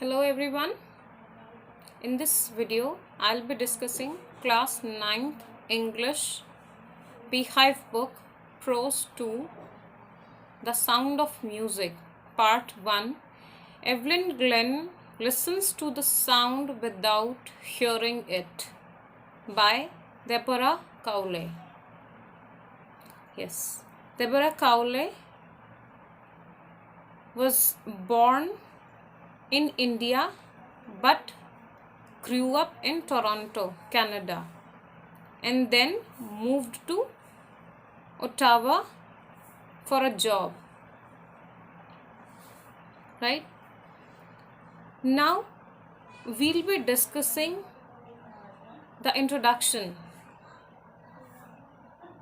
Hello everyone. In this video, I'll be discussing class 9th English Beehive book Prose 2 The Sound of Music Part 1. Evelyn Glennie listens to the sound without hearing it by Deborah Cowley. Yes, Deborah Cowley was born in India but grew up in Toronto, Canada, and then moved to Ottawa for a job. Right? Now we'll be discussing the introduction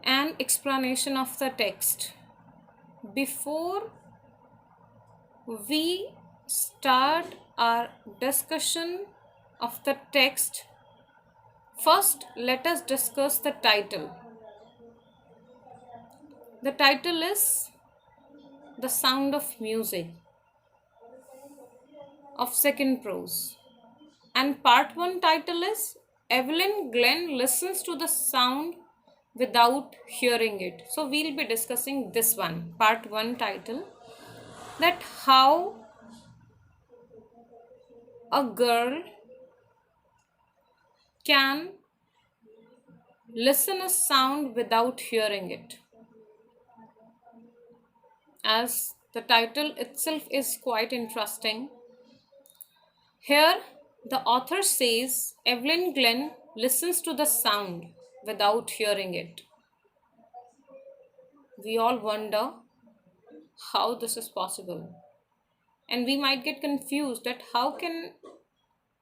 and explanation of the text. Before we start our discussion of the text, first let us discuss the title. The title is The Sound of Music of second prose, and part 1 title is Evelyn Glennie listens to the sound without hearing it. So we'll be discussing this one, part 1 title, that how a girl can listen a sound without hearing it. As the title itself is quite interesting. Here the author says Evelyn Glennie listens to the sound without hearing it. We all wonder how this is possible, and we might get confused that how can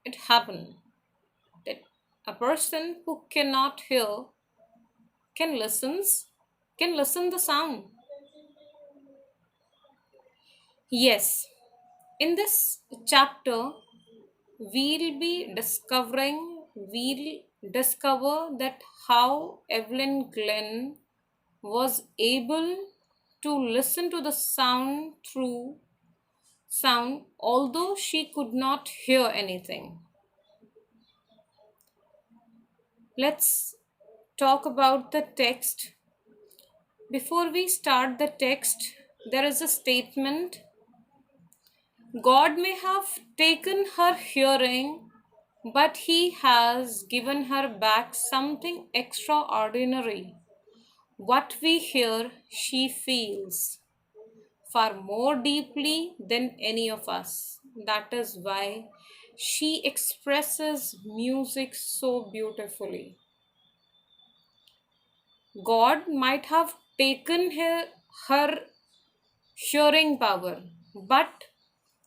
it happen that a person who cannot hear can listen the sound. Yes, in this chapter we'll discover that how Evelyn Glennie was able to listen to the sound through sound although she could not hear anything. Let's talk about the text. Before we start the text, there is a statement. God may have taken her hearing, but He has given her back something extraordinary. What we hear, she feels far more deeply than any of us. That is why she expresses music so beautifully. God might have taken her hearing power, but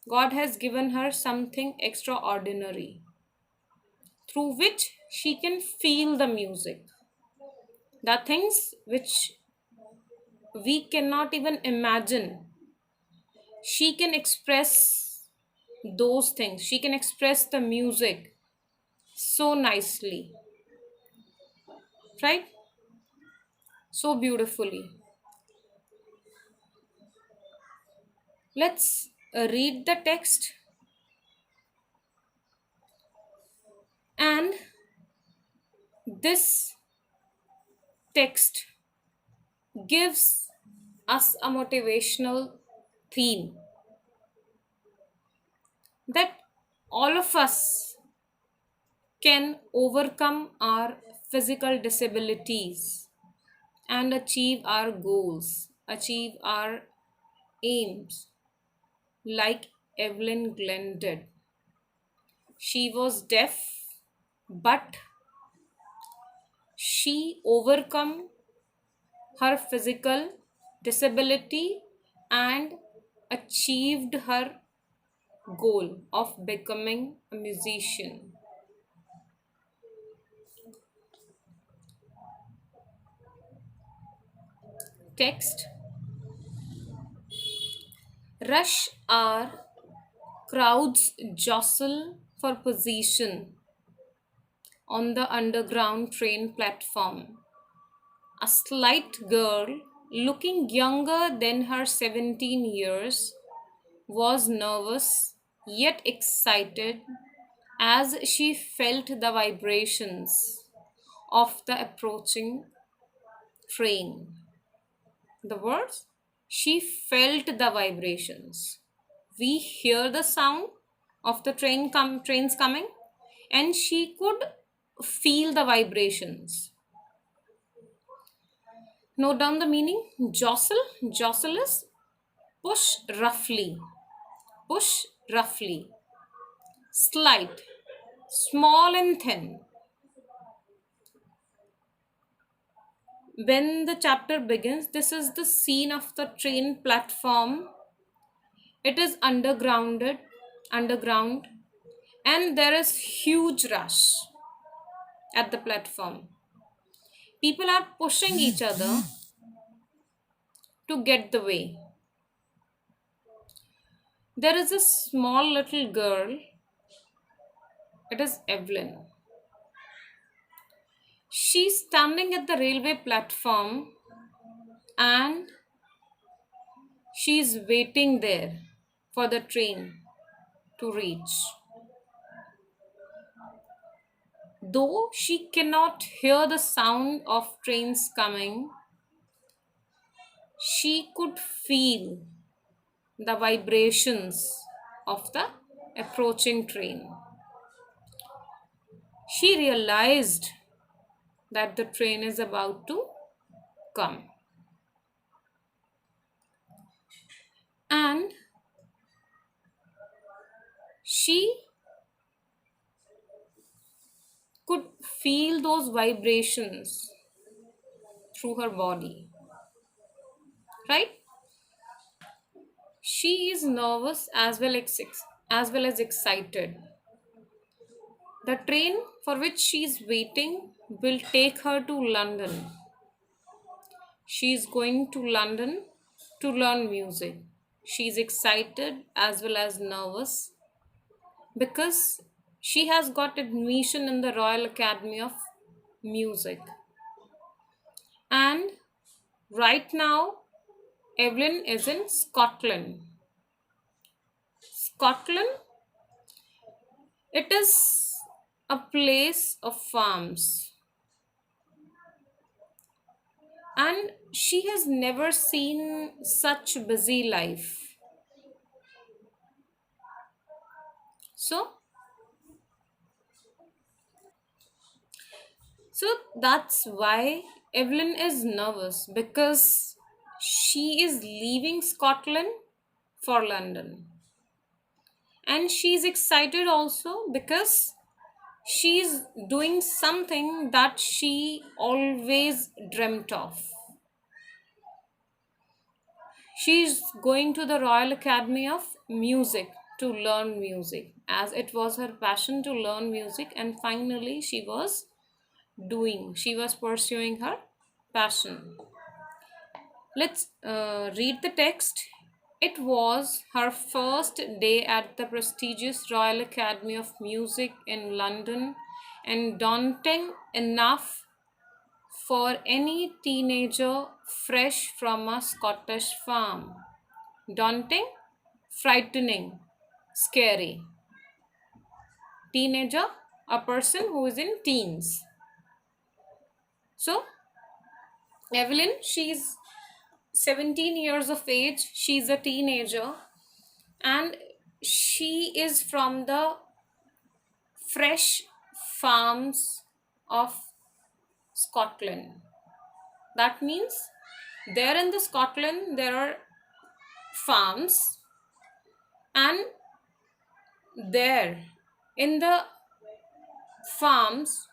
God has given her something extraordinary through which she can feel the music. The things which we cannot even imagine, she can express those things. She can express the music so nicely, right? So beautifully. Let's read the text. And this text gives us a motivational theme that all of us can overcome our physical disabilities and achieve our goals, achieve our aims, like Evelyn Glennie did. She was deaf, but she overcome her physical disability and achieved her goal of becoming a musician. Text. Rush hour, crowds jostle for position on the underground train platform. A slight girl, looking younger than her 17 years, was nervous yet excited as she felt the vibrations of the approaching train. The words, she felt the vibrations. We hear the sound of the trains coming, and she could feel the vibrations. Note down the meaning. Jostle is push roughly, push roughly. Slight, small and thin. When the chapter begins, this is the scene of the train platform. It is underground, and there is huge rush at the platform. People are pushing each other to get the way. There is a small little girl. It is Evelyn. She's standing at the railway platform and she's waiting there for the train to reach. Though she cannot hear the sound of trains coming, she could feel the vibrations of the approaching train. She realized that the train is about to come. And she could feel those vibrations through her body, right? She is nervous as well as excited. The train for which she is waiting will take her to London. She is going to London to learn music. She is excited as well as nervous because she has got admission in the Royal Academy of Music. And right now, Evelyn is in Scotland. Scotland, it is a place of farms, and she has never seen such busy life. So, so that's why Evelyn is nervous because she is leaving Scotland for London. And she's excited also because she's doing something that she always dreamt of. She's going to the Royal Academy of Music to learn music, as it was her passion to learn music, and finally she was pursuing her passion. Let's read the text. It was her first day at the prestigious Royal Academy of Music in London, and daunting enough for any teenager fresh from a Scottish farm. Daunting, frightening, scary. Teenager, a person who is in teens. So, Evelyn, she's 17 years of age, she's a teenager, and she is from the fresh farms of Scotland. That means there in the Scotland there are farms, and there in the farms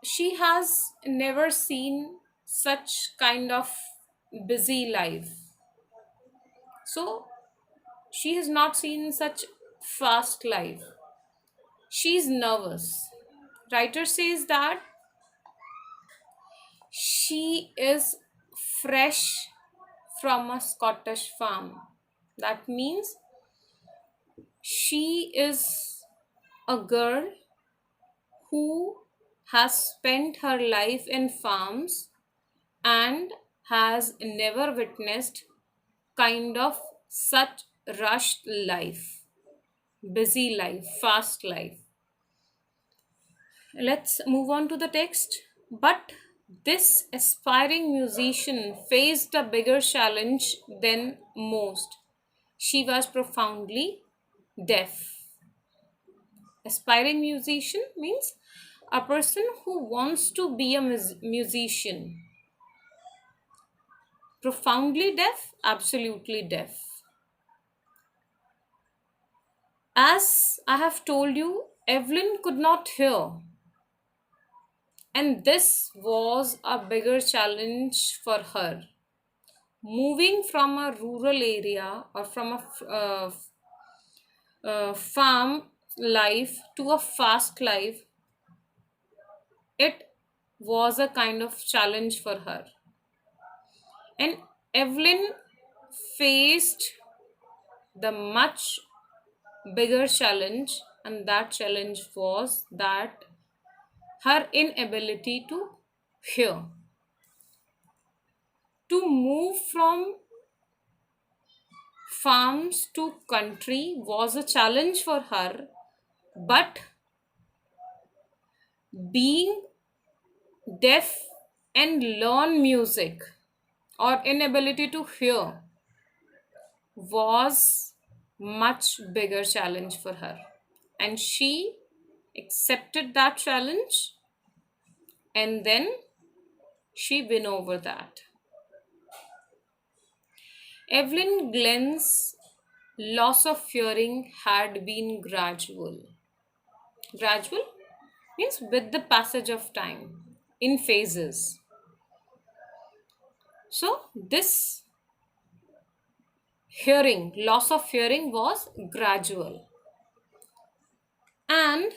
she has never seen such kind of busy life. So she has not seen such fast life. She's nervous. Writer says that she is fresh from a Scottish farm. That means she is a girl who has spent her life in farms and has never witnessed kind of such rushed life, busy life, fast life. Let's move on to the text. But this aspiring musician faced a bigger challenge than most. She was profoundly deaf. Aspiring musician means a person who wants to be a musician. Profoundly deaf? Absolutely deaf. As I have told you, Evelyn could not hear, and this was a bigger challenge for her. Moving from a rural area or from a farm life to a fast life, it was a kind of challenge for her. And Evelyn faced the much bigger challenge, and that challenge was that her inability to hear. To move from farms to country was a challenge for her, but being deaf and learn music or inability to hear was much bigger challenge for her, and she accepted that challenge, and then she win over that. Evelyn Glenn's loss of hearing had been gradual. Gradual means with the passage of time, in phases. So this loss of hearing was gradual. And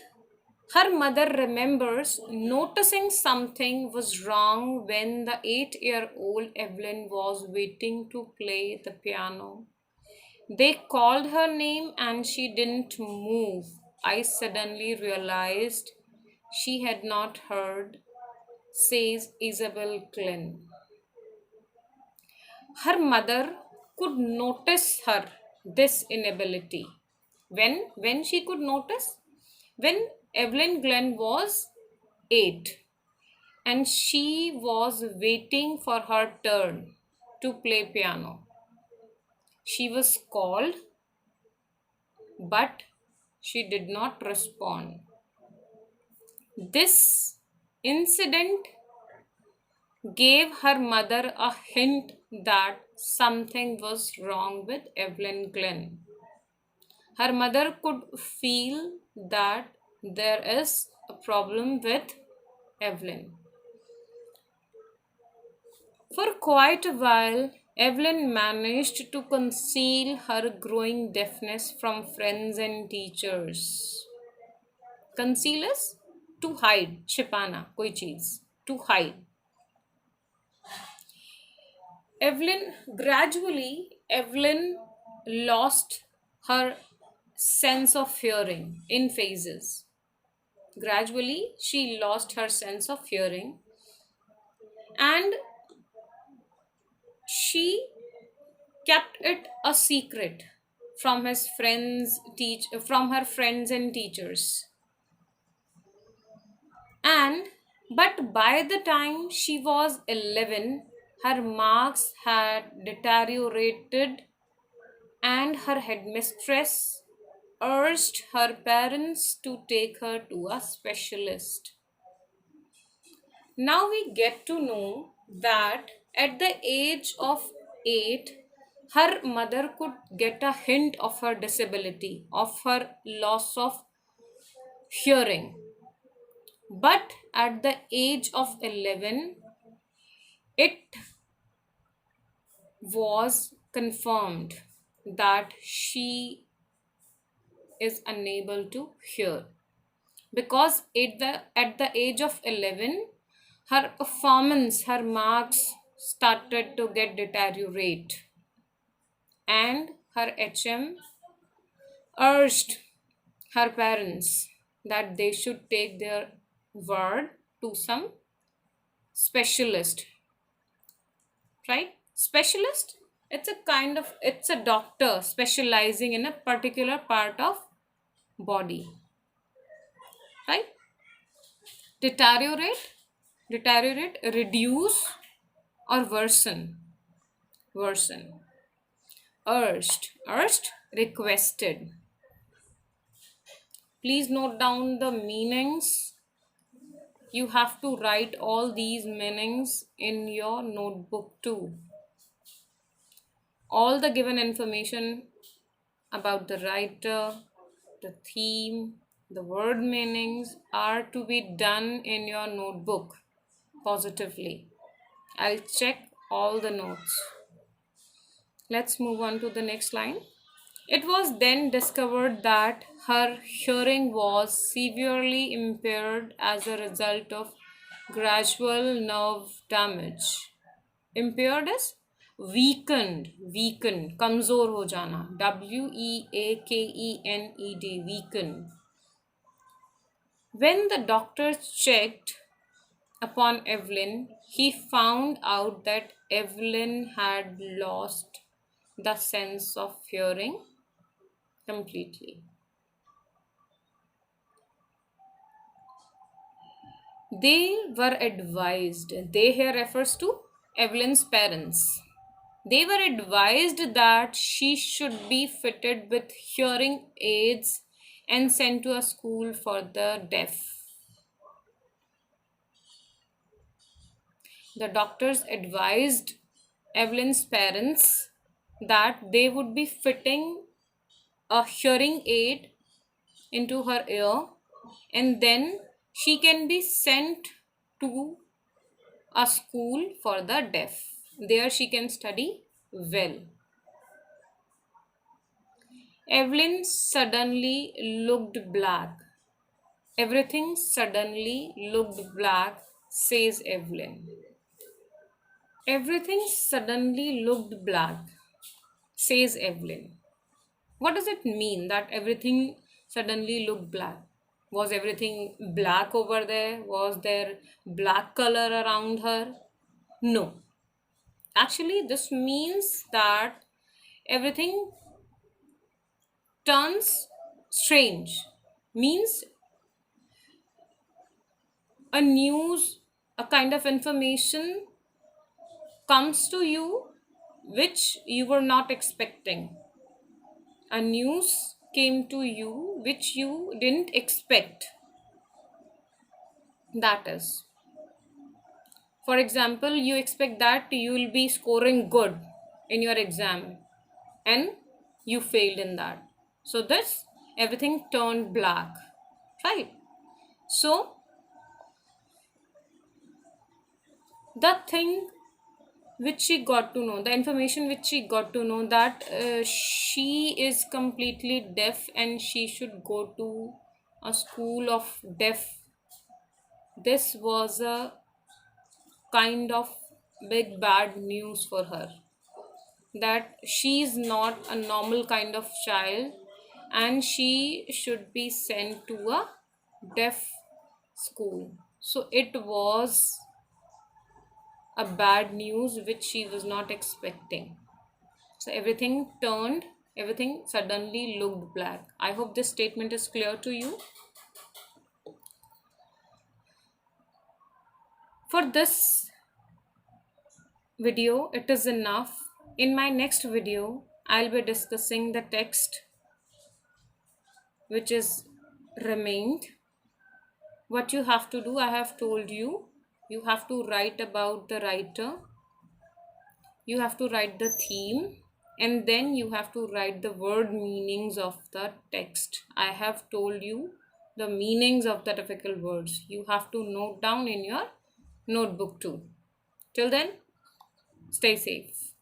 her mother remembers noticing something was wrong when the 8-year-old Evelyn was waiting to play the piano. They called her name and she didn't move. I suddenly realized she had not heard, says Isabel Glenn. Her mother could notice her this inability. When she could notice? When Evelyn Glenn was 8 and she was waiting for her turn to play piano. She was called, but she did not respond. This incident gave her mother a hint that something was wrong with Evelyn Glenn. Her mother could feel that there is a problem with Evelyn. For quite a while, Evelyn managed to conceal her growing deafness from friends and teachers. Conceal is to hide, छिपाना कोई चीज, to hide. Evelyn lost her sense of hearing in phases. Gradually, she lost her sense of hearing, and she kept it a secret from from her friends and teachers. And but by the time she was 11, her marks had deteriorated, and her headmistress urged her parents to take her to a specialist. Now we get to know that at the age of 8, her mother could get a hint of her disability, of her loss of hearing. But at the age of 11, it was confirmed that she is unable to hear, because at the age of 11, her performance, her marks started to get deteriorate, and her HM urged her parents that they should take their word to some specialist. Right? Specialist It's a doctor specializing in a particular part of body, right? Deteriorate, reduce or worsen, worsen. Urged, requested. Please note down the meanings. You have to write all these meanings in your notebook too. All the given information about the writer, the theme, the word meanings are to be done in your notebook positively. I'll check all the notes. Let's move on to the next line. It was then discovered that her hearing was severely impaired as a result of gradual nerve damage. Impaired is weakened, कमजोर हो जाना, weakened, weakened. When the doctor checked upon Evelyn, he found out that Evelyn had lost the sense of hearing completely. They were advised, they here refers to Evelyn's parents. They were advised that she should be fitted with hearing aids and sent to a school for the deaf. The doctors advised Evelyn's parents that they would be fitting a hearing aid into her ear and then she can be sent to a school for the deaf. There she can study well. Evelyn suddenly looked black. Everything suddenly looked black, says Evelyn. Everything suddenly looked black, says Evelyn. What does it mean that everything suddenly looked black? Was everything black over there? Was there black color around her? No. Actually, this means that everything turns strange. Means a news, a kind of information comes to you which you were not expecting. A news came to you which you didn't expect. That is. For example, you expect that you will be scoring good in your exam and you failed in that. So this everything turned black, right? So the thing which she got to know, the information which she got to know that she is completely deaf and she should go to a school of deaf. This was a kind of big bad news for her, that she is not a normal kind of child and she should be sent to a deaf school. So it was a bad news which she was not expecting. So everything suddenly looked black. I hope this statement is clear to you. For this video, it is enough. In my next video, I'll be discussing the text which is remained. What you have to do, I have told you. You have to write about the writer. You have to write the theme. And then you have to write the word meanings of the text. I have told you the meanings of the difficult words. You have to note down in your notebook too. Till then, stay safe.